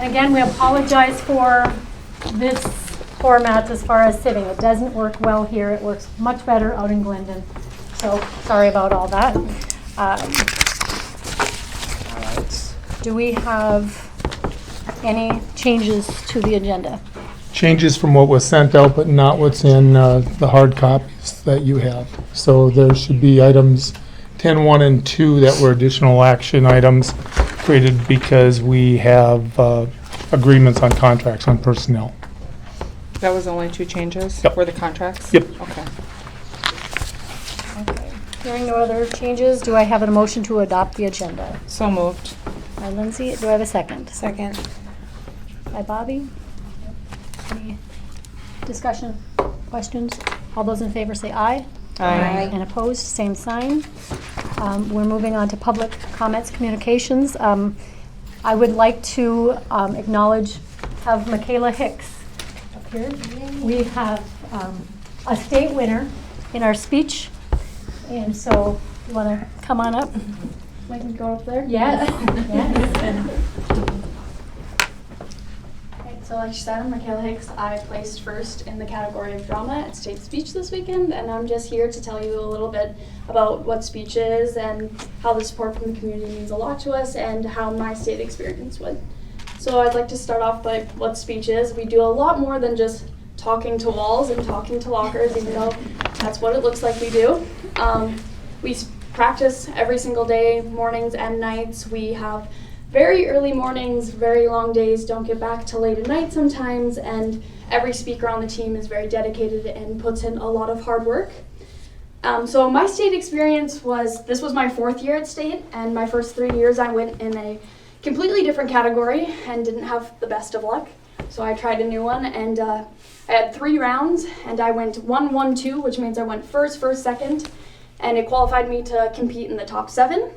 Again, we apologize for this format as far as sitting. It doesn't work well here. It works much better out in Glendon. So sorry about all that. All right. Do we have any changes to the agenda? Changes from what was sent out, but not what's in the hard copies that you have. So there should be items 10, 1, and 2 that were additional action items created because we have agreements on contracts on personnel. That was only 2 changes? Yep. Were the contracts? Yep. Okay. Okay. Hearing no other changes, do I have a motion to adopt the agenda? So moved. By Lindsay, do I have a second? Second. By Bobby? Any discussion, questions? All those in favor say aye. Aye. And opposed, same sign. We're moving on to public comments, communications. I would like to have Michaela Hicks up here. We have a state winner in our speech, and so you want to come on up? I can go up there? Yes. Yes. So like she said, I'm Michaela Hicks. I placed first in the category of drama at state speech this weekend, and I'm just here to tell you a little bit about what speech is and how the support from the community means a lot to us and how my state experience went. So I'd like to start off by what speech is. We do a lot more than just talking to walls and talking to lockers, even though that's what it looks like we do. We practice every single day, mornings and nights. We have very early mornings, very long days, don't get back till late at night sometimes, and every speaker on the team is very dedicated and puts in a lot of hard work. So my state experience this was my 4th year at state, and my first 3 years I went in a completely different category and didn't have the best of luck. So I tried a new one, and I had 3 rounds, and I went 1-1-2, which means I went first, second, and it qualified me to compete in the top 7.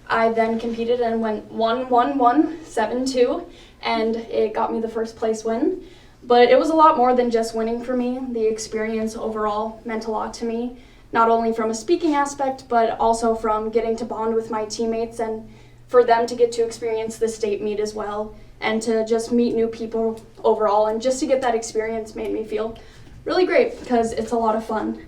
I then competed and went 1-1-1, 7-2, and it got me the first place win. But it was a lot more than just winning for me. The experience overall meant a lot to me, not only from a speaking aspect, but also from getting to bond with my teammates and for them to get to experience the state meet as well, and to just meet new people overall. And just to get that experience made me feel really great because it's a lot of fun.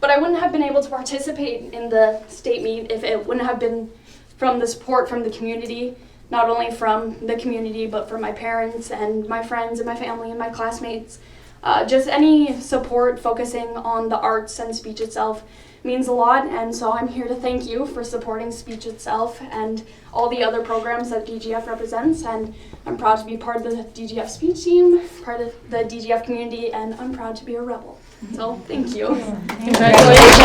But I wouldn't have been able to participate in the state meet if it wouldn't have been from the support from the community, not only from the community, but from my parents and my friends and my family and my classmates. Just any support focusing on the arts and speech itself means a lot, and so I'm here to thank you for supporting speech itself and all the other programs that DGF represents, and I'm proud to be part of the DGF speech team, part of the DGF community, and I'm proud to be a rebel. So, thank you. Congratulations.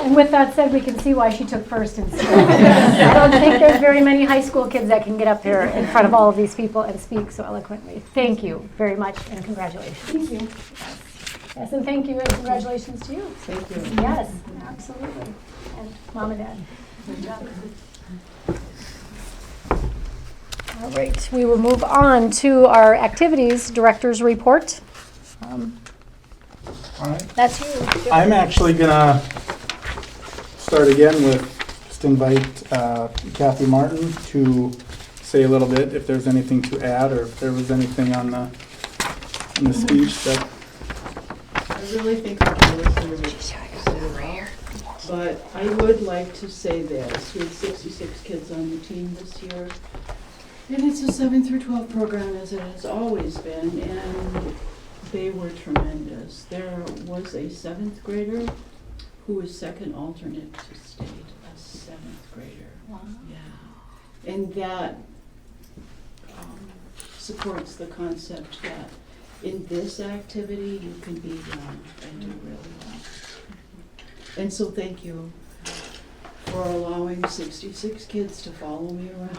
And with that said, we can see why she took first in school. I don't think there's very many high school kids that can get up there in front of all of these people and speak so eloquently. Thank you very much, and congratulations. Thank you. Yes, and thank you, and congratulations to you. Thank you. Yes, absolutely. And Mom and Dad. Good job. All right, we will move on to our activities director's report. All right. That's you. I'm actually gonna start again with just invite Kathy Martin to say a little bit if there's anything to add or if there was anything on the speech that. I really think I can listen but I would like to say this. We had 66 kids on the team this year. And it's a 7 through 12 program as it has always been, and they were tremendous. There was a 7th grader who was second alternate to state, a 7th grader. Wow. Yeah. And that supports the concept that in this activity you can be young and do really well. And so thank you for allowing 66 kids to follow me around.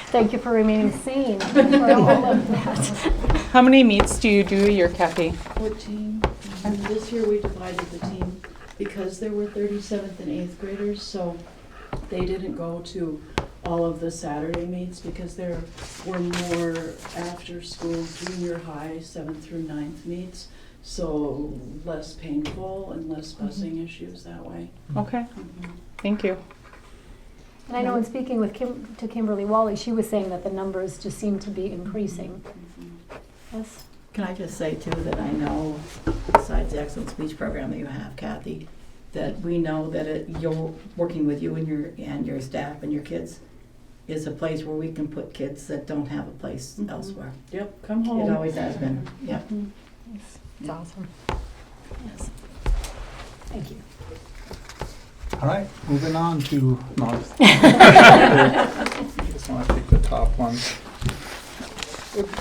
Thank you for remaining sane for all of that. How many meets do you do a year, Kathy? 14. And this year we divided the team because there were 37th and 8th graders, so they didn't go to all of the Saturday meets because there were more after school junior high 7th through 9th meets. So less painful and less buzzing issues that way. Okay, thank you. And I know in speaking with to Kimberly Wally, she was saying that the numbers just seem to be increasing. Yes? Can I just say too that I know, besides the excellent speech program that you have, Kathy, that we know that you're working with you and your staff and your kids is a place where we can put kids that don't have a place elsewhere. Yep, come It home. always has been. Yeah. It's awesome. Yes. Thank you. All right, moving on to, no, I just want to take the top ones.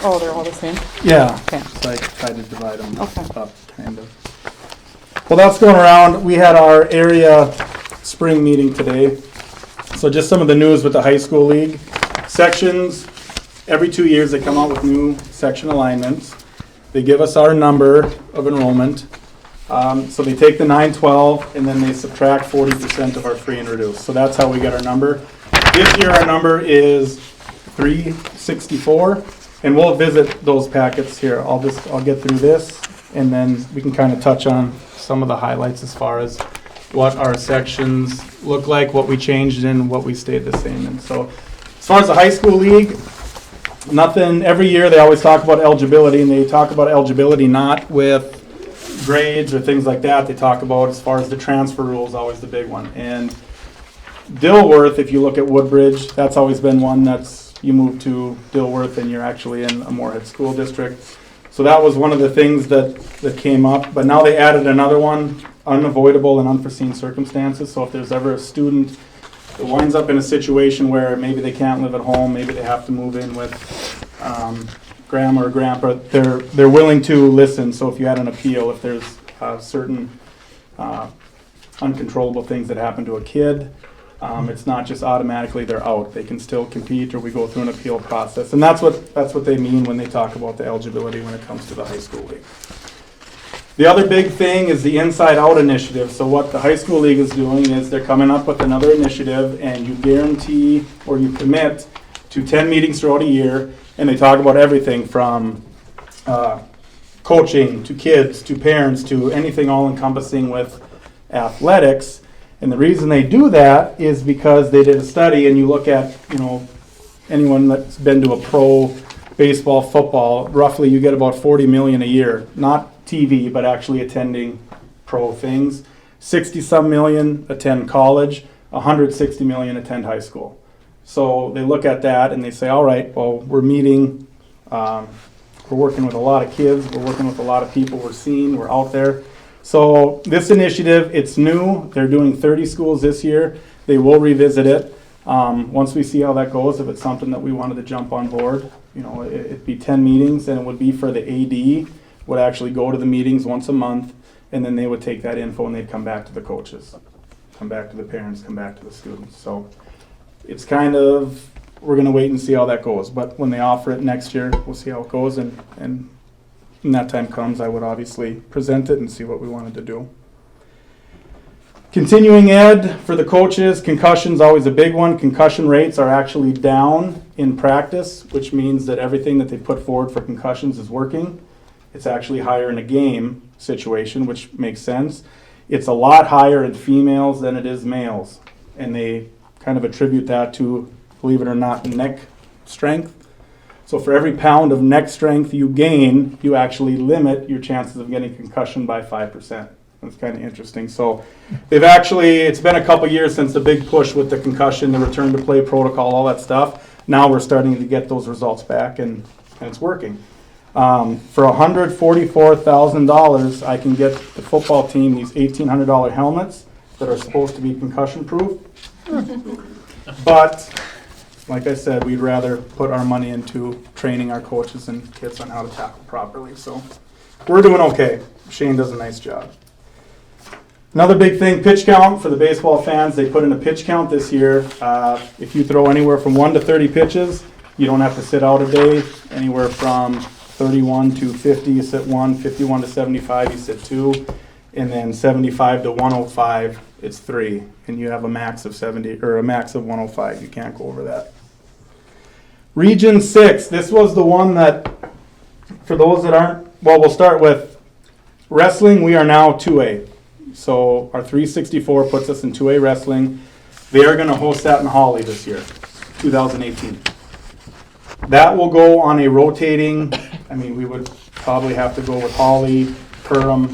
Oh, they're all the same? Yeah, Okay. so I tried to divide them Okay. up, kind of. Well, that's going around. We had our area spring meeting today. So just some of the news with the high school league. Sections, every 2 years they come out with new section alignments. They give us our number of enrollment. So they take the 912 and then they subtract 40% of our free and reduced. So that's how we get our number. This year our number is 364, and we'll visit those packets here. I'll get through this, and then we can kind of touch on some of the highlights as far as what our sections look like, what we changed in, what we stayed the same in. So as far as the high school league, nothing. Every year they always talk about eligibility, and they talk about eligibility not with grades or things like that. They talk about as far as the transfer rules, always the big one. And Dilworth, if you look at Woodbridge, that's always been one that's, you move to Dilworth and you're actually in a Moorhead school district. So that was one of the things that came up. But now they added another one, unavoidable and unforeseen circumstances. So if there's ever a student that winds up in a situation where maybe they can't live at home, maybe they have to move in with grandma or grandpa, they're willing to listen. So if you had an appeal, if there's certain uncontrollable things that happen to a kid, it's not just automatically they're out. They can still compete, or we go through an appeal process. And that's what they mean when they talk about the eligibility when it comes to the high school league. The other big thing is the Inside Out initiative. So what the high school league is doing is they're coming up with another initiative, and you guarantee or you commit to 10 meetings throughout a year, and they talk about everything from coaching to kids to parents to anything all encompassing with athletics. And the reason they do that is because they did a study, and you look at, anyone that's been to a pro baseball, football, roughly you get about 40 million a year, not TV, but actually attending pro things. 60-some million attend college, 160 million attend high school. So they look at that and they say, all right, well, we're meeting, we're working with a lot of kids, we're working with a lot of people, we're seeing, we're out there. So this initiative, it's new. They're doing 30 schools this year. They will revisit it. Once we see how that goes, if it's something that we wanted to jump on board, it'd be 10 meetings, and it would be for the AD, would actually go to the meetings once a month, and then they would take that info and they'd come back to the coaches, come back to the parents, come back to the students. So it's kind of, we're going to wait and see how that goes. But when they offer it next year, we'll see how it goes, and when that time comes, I would obviously present it and see what we wanted to do. Continuing ed for the coaches, concussion's always a big one. Concussion rates are actually down in practice, which means that everything that they put forward for concussions is working. It's actually higher in a game situation, which makes sense. It's a lot higher in females than it is males. And they kind of attribute that to, believe it or not, neck strength. So for every pound of neck strength you gain, you actually limit your chances of getting concussion by 5%. That's kind of interesting. So they've actually, it's been a couple years since the big push with the concussion, the return to play protocol, all that stuff. Now we're starting to get those results back, and it's working. For $144,000, I can get the football team these $1,800 helmets that are supposed to be concussion proof. But like I said, we'd rather put our money into training our coaches and kids on how to tackle properly. So we're doing okay. Shane does a nice job. Another big thing, pitch count for the baseball fans. They put in a pitch count this year. If you throw anywhere from 1 to 30 pitches, you don't have to sit out a day. Anywhere from 31 to 50, you sit 1. 51 to 75, you sit 2. And then 75 to 105, it's 3. And you have a max of 70 or a max of 105. You can't go over that. Region 6, this was the one that, for those that aren't, well, we'll start with Wrestling, we are now 2A. So our 364 puts us in 2A wrestling. They are going to host that in Holly this year, 2018. That will go on a rotating, I mean, we would probably have to go with Holly, Perham,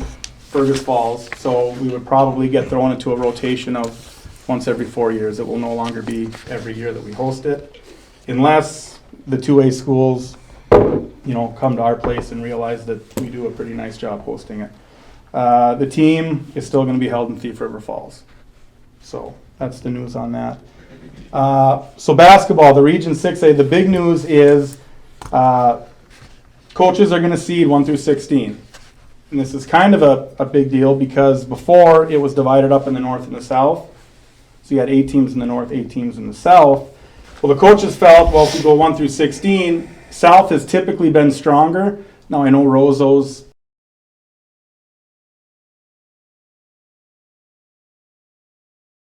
Fergus Falls. So we would probably get thrown into a rotation of once every 4 years. It will no longer be every year that we host it, unless the 2A schools, come to our place and realize that we do a pretty nice job hosting it. The team is still going to be held in Thief River Falls. So that's the news on that. So basketball, the Region 6A, the big news is coaches are going to seed 1 through 16. And this is kind of a big deal because before it was divided up in the north and the south. So you had 8 teams in the north, 8 teams in the south. Well, the coaches felt, well, if we go 1 through 16, south has typically been stronger. Now I know Roseau's